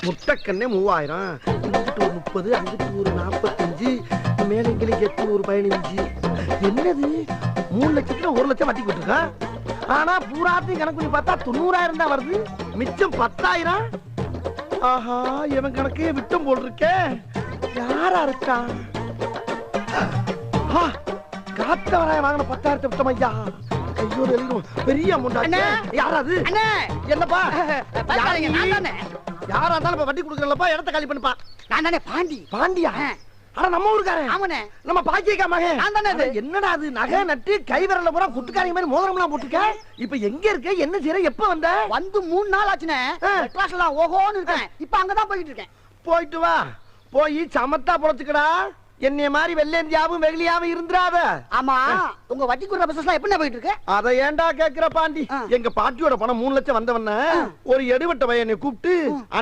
முட்டைக்கண்ணே 3000, இங்கிட்டு ஒரு 30, அங்கிட்டு ஒரு 45, மேல இங்கிலீஷ் 815. என்னது 3 லட்சத்துல 1 லட்சம் வட்டி கொடுத்துருக்கா. ஆனா பூராத்தையும் கணக்கு பண்ணி பார்த்தா 90,000 தான் வருது. மிச்சம் 10,000. ஆஹா, இவன் கணக்கே விட்டம் போல் இருக்கே. யாரா இருக்கா? காத்தவராய வாங்கின 10,000 விட்டம் ஐயா. ஐயோ, பெரிய அமௌண்ட். யாராது? என்னப்பா? யாரா இருந்தாலும் வட்டி கொடுக்கறப்பா, இடத்த காலி பண்ணுப்பா. நான் தானே பாண்டி. பாண்டியா? ஆனா நம்ம ஊருக்காரன். ஆமாண்ணே. நம்ம பாக்கியக்கா மகன். நான் தானே. என்னடா அது, நகை நட்டு கை விரல்ல பூரா குட்டுக்காரங்க மாதிரி மோதிரம்லாம் போட்டுக்க. இப்ப எங்க இருக்க, என்ன செய்யற, எப்ப வந்த? வந்து 3 நாள் ஆச்சுனே. கிளாஸ்ல ஓஹோன்னு இருக்கேன். இப்ப அங்கதான் போயிட்டு இருக்கேன். போயிட்டு வா, போய் சமத்தா பொழைச்சுக்கடா. என்னைய மாதிரி வெள்ளேந்தியாவும் வெகுளியாவும் இருந்துராத. ஆமா, உங்க வட்டி குடுற பிசினஸ்லாம் எப்படி போயிட்டு இருக்கு? அத ஏன்டா கேக்குற பாண்டி? எங்க பாட்டியோட பணம் 3 லட்சம் வந்தவன ஒரு எடுவட்ட பையனை கூப்பிட்டு